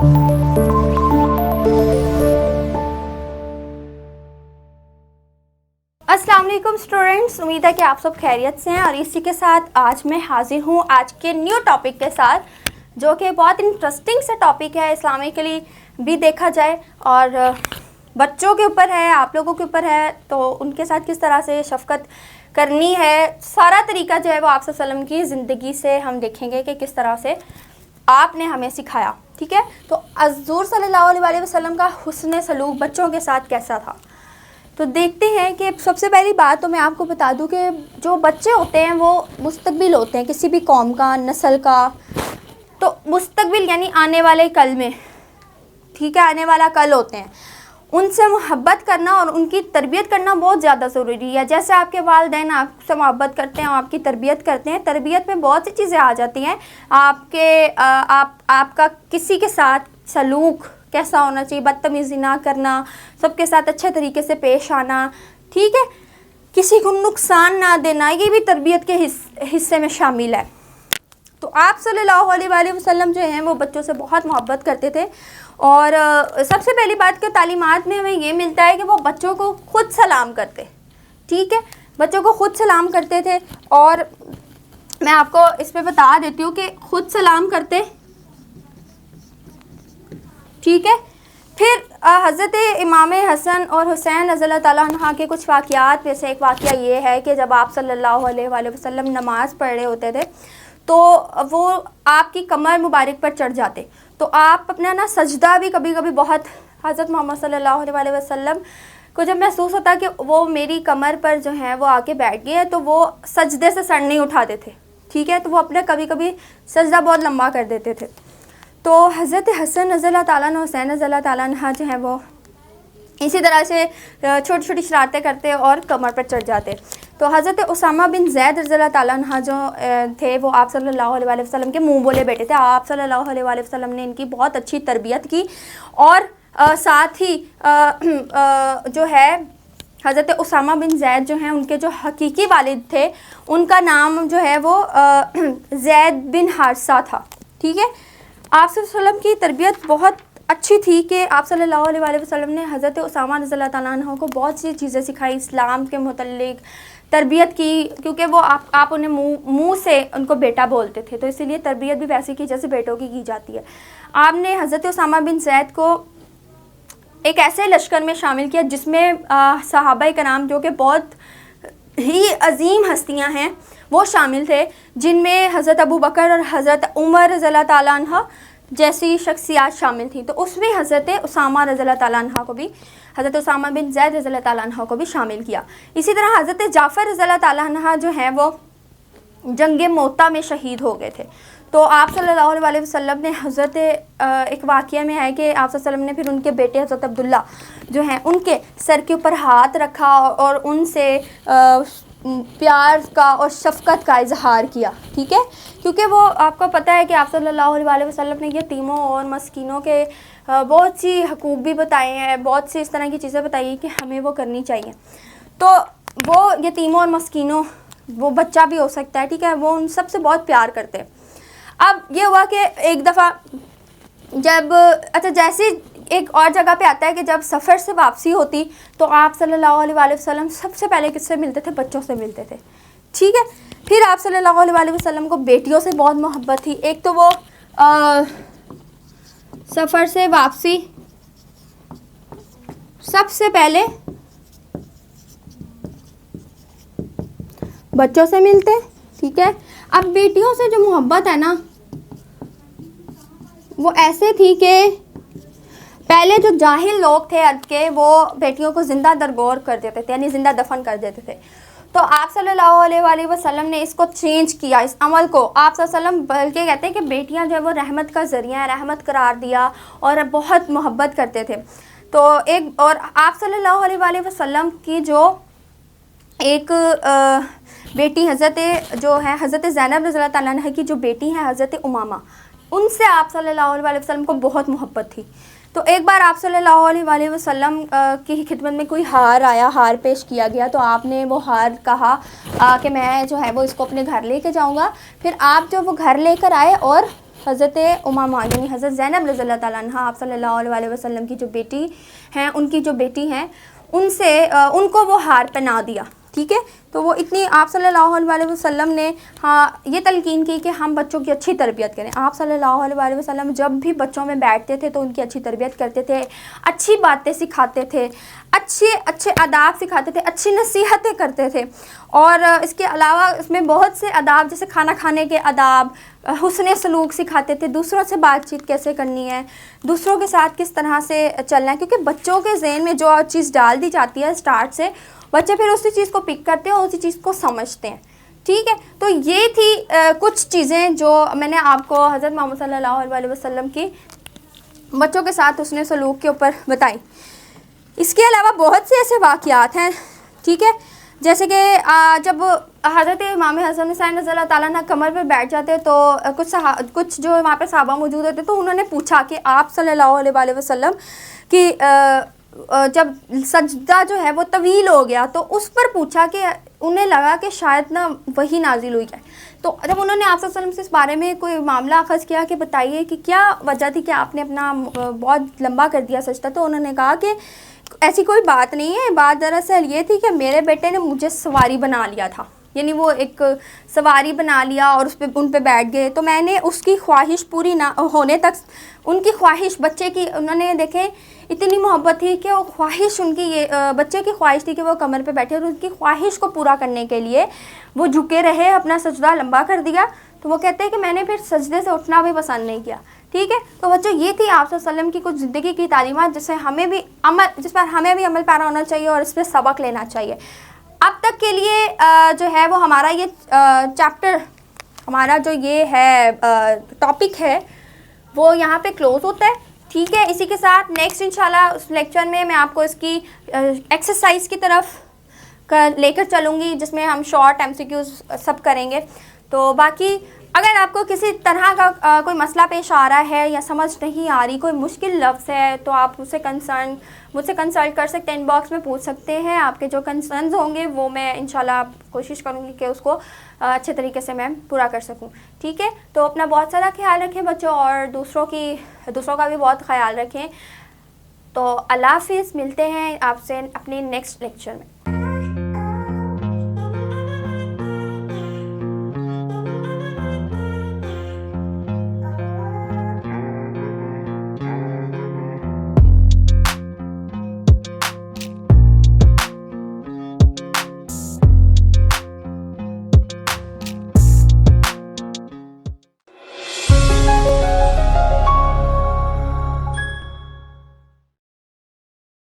अस्सलाम वालेकुम स्टूडेंट्स, उम्मीद है कि आप सब खैरियत से हैं। और इसी के साथ आज मैं हाजिर हूँ आज के न्यू टॉपिक के साथ, जो कि बहुत इंटरेस्टिंग सा टॉपिक है इस्लामिकली भी देखा जाए और बच्चों के ऊपर है, आप लोगों के ऊपर है, तो उनके साथ किस तरह से शफ़क़त करनी है, सारा तरीका जो है वो आप सल्लल्लाहु अलैहि वसल्लम की ज़िंदगी से हम देखेंगे कि किस तरह से आपने हमें सिखाया। ठीक है, तो हुज़ूर सल्लल्लाहु अलैहि वसल्लम का हुस्न सलूक बच्चों के साथ कैसा था, तो देखते हैं। कि सबसे पहली बात तो मैं आपको बता दूं कि जो बच्चे होते हैं वो मुस्तकबिल होते हैं किसी भी कौम का, नस्ल का। तो मुस्तकबिल यानी आने वाले कल में, ठीक है, आने वाला कल होते हैं। उनसे मोहब्बत करना और उनकी तरबियत करना बहुत ज़्यादा ज़रूरी है। जैसे आपके वालिदैन आपसे मोहब्बत करते हैं, आपकी तरबियत करते हैं, तरबियत में बहुत सी चीज़ें आ जाती हैं। आपका किसी के साथ सलूक कैसा होना चाहिए, बदतमीज़ी ना करना, सबके साथ अच्छे तरीके से पेश आना, ठीक है, किसी को नुकसान ना देना, ये भी तरबियत के हिस्से में शामिल है। तो आप सल्लल्लाहु अलैहि वसल्लम जो हैं वो बच्चों से बहुत मोहब्बत करते थे। और सबसे पहली बात के तालीमात में हमें ये मिलता है कि वो बच्चों को ख़ुद सलाम करते, ठीक है, बच्चों को ख़ुद सलाम करते थे। और मैं आपको इस पर बता देती हूँ कि ख़ुद सलाम करते, ठीक है। फिर हज़रत इमाम हसन और हुसैन रज़ियल्लाहु ताला अन्हा के कुछ वाक़यात में से एक वाक़या ये है कि जब आप सल्लल्लाहु अलैहि वसल्लम नमाज़ पढ़ रहे होते थे तो वो आपकी कमर मुबारक पर चढ़ जाते। तो आप अपना ना सजदा भी कभी कभी बहुत, हज़रत मोहम्मद सल्लल्लाहु अलैहि वसल्लम को जब महसूस होता कि वो मेरी कमर पर जो है वो आके बैठ गए, तो वो सजदे से सर नहीं उठाते थे, ठीक है, तो वो अपने कभी कभी सजदा बहुत लंबा कर देते थे। तो हज़रत हसन रज़ियल्लाहु ताला अन्हु, हुसैन रज़ियल्लाहु ताला अन्हा जो है वो इसी तरह से छोटी छोटी शरारतें करते और कमर पर चढ़ जाते। तो हज़रत उसामा बिन ज़ैद रज़ियल्लाहु ताला अन्हा जो थे वो आप सल्लल्लाहु अलैहि वसल्लम के मुँह बोले बेटे थे। आप सल्लल्लाहु अलैहि वसल्लम ने इनकी बहुत अच्छी तरबियत की। और साथ ही जो है हज़रत उसामा बिन ज़ैद जो हैं उनके जो हकीकी वालिद थे उनका नाम जो है वो ज़ैद बिन हारिसा था, ठीक है। आप सल्लल्लाहु अलैहि वसल्लम की तरबियत बहुत अच्छी थी कि आप सल्लल्लाहु अलैहि वसल्लम ने हज़रत उसामा रज़ियल्लाहु ताला अन्हु को बहुत सी चीज़ें सिखाई, इस्लाम के मुतल्लिक़ तरबियत की, क्योंकि वो आप उन्हें मुँह से उनको बेटा बोलते थे, तो इसीलिए तरबियत भी वैसी की जैसे बेटों की जाती है। आपने हज़रत उसामा बिन ज़ैद को एक ऐसे लश्कर में शामिल किया जिसमें सहाबाए कराम जो कि बहुत ही अजीम हस्तियाँ हैं वो शामिल थे, जिनमें हज़रत अबू बकर और हज़रत उमर रज़ियल्लाहु ताला अन्हा जैसी शख्सियात शामिल थी। तो उसमें हज़रत उसामा रज़ियल्लाहु ताला अन्हा को भी, हज़रत उसामा बिन ज़ैद रज़ियल्लाहु ताला अन्हा को भी शामिल किया। इसी तरह हज़रत जाफ़र रज़ियल्लाहु ताला अन्हा जो हैं वो जंग मोता में शहीद हो गए थे। तो आप सल्लल्लाहु अलैहि वसल्लम ने हज़रत एक वाक़या में है कि आप सल्लल्लाहु अलैहि वसल्लम ने फिर उनके बेटे हज़रत अब्दुल्ला जो हैं उनके सर के ऊपर हाथ रखा और उनसे प्यार का और शफ़क़त का इजहार किया, ठीक है, क्योंकि वो आपको पता है कि आप सल्लल्लाहु अलैहि वसल्लम ने यतीमों और मस्कीनों के बहुत सी हकूक़ भी बताए हैं, बहुत सी इस तरह की चीज़ें बताई हैं कि हमें वो करनी चाहिए। तो वो यतीमों और मस्कीनों, वो बच्चा भी हो सकता है, ठीक है, वो उन सब से बहुत प्यार करते हैं। अब ये हुआ कि एक दफ़ा जब जैसे एक और जगह पे आता है कि जब सफ़र से वापसी होती तो आप सल्लल्लाहु अलैहि वसल्लम सबसे पहले किससे मिलते थे, बच्चों से मिलते थे, ठीक है। फिर आप सल्लल्लाहु अलैहि वसल्लम को बेटियों से बहुत मोहब्बत थी। एक तो वो सफ़र से वापसी सबसे पहले बच्चों से मिलते, ठीक है। अब बेटियों से जो मोहब्बत है ना वो ऐसे थी कि पहले जो जाहिल लोग थे अरब के वो बेटियों को ज़िंदा दरगोर कर देते थे, यानी ज़िंदा दफन कर देते थे। तो आप सल्लल्लाहु अलैहि वसल्लम ने इसको चेंज किया, इस अमल को। आप सल्लल्लाहु अलैहि वसल्लम बल्कि कहते हैं कि बेटियां जो है वो रहमत का ज़रिया है, रहमत करार दिया और बहुत मोहब्बत करते थे। तो एक और आप सल्लल्लाहु अलैहि वसल्लम की जो एक बेटी हज़रत जो है हज़रत ज़ैनब रज़ियल्लाहु ताला अन्हा की जो बेटी है हज़रत उमामा, उनसे आप सल्लल्लाहु अलैहि वसल्लम को बहुत मोहब्बत थी। तो एक बार आप सल्लल्लाहु अलैहि वसल्लम की खिदमत में कोई हार आया, हार पेश किया गया, तो आपने वो हार कहा कि मैं जो है वो इसको अपने घर लेके जाऊंगा। फिर आप जो वो घर लेकर आए और हज़रत उमामा यानी हज़रत ज़ैनब रज़ियल्लाहु ताला अन्हा आप सल्लल्लाहु अलैहि वसल्लम की जो बेटी हैं, उनकी जो बेटी हैं, उनसे उनको वो हार पहना दिया। ठीक है, तो वो इतनी आप सल्लल्लाहु अलैहि वसल्लम ने ये तलकीन की कि हम बच्चों की अच्छी तरबियत करें। आप सल्लल्लाहु अलैहि वसल्लम जब भी बच्चों में बैठते थे तो उनकी अच्छी तरबियत करते थे, अच्छी बातें सिखाते थे, अच्छे आदाब सिखाते थे, अच्छी नसीहतें करते थे। और इसके अलावा इसमें बहुत से आदाब, जैसे खाना खाने के आदाब, हुस्न सलूक सिखाते थे, दूसरों से बातचीत कैसे करनी है, दूसरों के साथ किस तरह से चलना है, क्योंकि बच्चों के जहन में जो चीज़ डाल दी जाती है स्टार्ट से, बच्चे फिर उसी चीज़ को पिक करते हैं और उसी चीज़ को समझते हैं। ठीक है, तो ये थी कुछ चीज़ें जो मैंने आपको हज़रत मोहम्मद सल्लल्लाहु अलैहि वसल्लम की बच्चों के साथ हुस्न सलूक के ऊपर बताई। इसके अलावा बहुत से ऐसे वाक़यात हैं, ठीक है, जैसे कि जब हज़रत इमाम हसन हुसैन रज़ियल्लाहु ताला अन्हु कमर पर बैठ जाते तो कुछ जो वहाँ पे सहाबा मौजूद होते तो उन्होंने पूछा कि आप सल्लल्लाहु अलैहि वसल्लम कि जब सजदा जो है वो तवील हो गया तो उस पर पूछा कि उन्हें लगा कि शायद ना वही नाजिल हुई है। तो जब उन्होंने आप सल्लल्लाहु अलैहि वसल्लम से इस बारे में कोई मामला अख़ज़ किया कि बताइए कि क्या वजह थी कि आपने अपना बहुत लंबा कर दिया सजदा, तो उन्होंने कहा कि ऐसी कोई बात नहीं है, बात दरअसल ये थी कि मेरे बेटे ने मुझे सवारी बना लिया था, यानी वो एक सवारी बना लिया और उन पे बैठ गए, तो मैंने उसकी ख्वाहिश पूरी ना होने तक, उनकी ख्वाहिश बच्चे की, उन्होंने देखें इतनी मोहब्बत थी कि वो ख्वाहिश उनकी ये बच्चे की ख्वाहिश थी कि वो कमर पे बैठे और उनकी ख्वाहिश को पूरा करने के लिए वो झुके रहे, अपना सजदा लंबा कर दिया। तो वो कहते हैं कि मैंने फिर सजदे से उठना भी पसंद नहीं किया। ठीक है, तो बच्चों ये थी आप वसल्लम की कुछ ज़िंदगी की तालीमात जिस पर हमें भी अमल पैरा होना चाहिए और इस पर सबक लेना चाहिए। अब तक के लिए जो है वो हमारा ये चैप्टर, हमारा जो ये है टॉपिक है वो यहाँ पे क्लोज़ होता है। ठीक है, इसी के साथ नेक्स्ट इंशाल्लाह उस लेक्चर में मैं आपको इसकी एक्सरसाइज की तरफ लेकर चलूँगी, जिसमें हम शॉर्ट MCQs सब करेंगे। तो बाकी अगर आपको किसी तरह का कोई मसला पेश आ रहा है या समझ नहीं आ रही, कोई मुश्किल लफ्ज़ है, तो आप मुझसे कंसल्ट कर सकते हैं, इनबॉक्स में पूछ सकते हैं। आपके जो कंसर्न्स होंगे वो मैं इंशाल्लाह कोशिश करूँगी कि उसको अच्छे तरीके से मैं पूरा कर सकूँ। ठीक है, तो अपना बहुत सारा ख्याल रखें बच्चों, और दूसरों का भी बहुत ख्याल रखें। तो अल्लाह हाफ़िज़, मिलते हैं आपसे अपने नेक्स्ट लेक्चर में।